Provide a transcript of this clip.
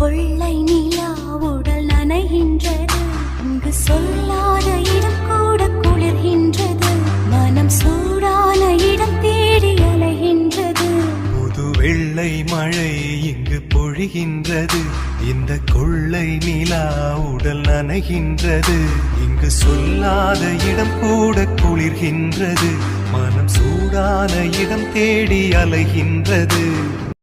கொள்ளை நிலா உடல் நனைகின்றது. இங்கு சொல்லாத இடம் கூட குளிர்கின்றது. மனம் சூடான இடம் தேடி அலைகின்றது. புது வெள்ளை மழை இங்கு பொழிகின்றது. இந்த கொள்ளை நிலா உடல் நனைகின்றது. இங்கு சொல்லாத இடம் கூட குளிர்கின்றது. மனம் சூடான இடம் தேடி அலைகின்றது.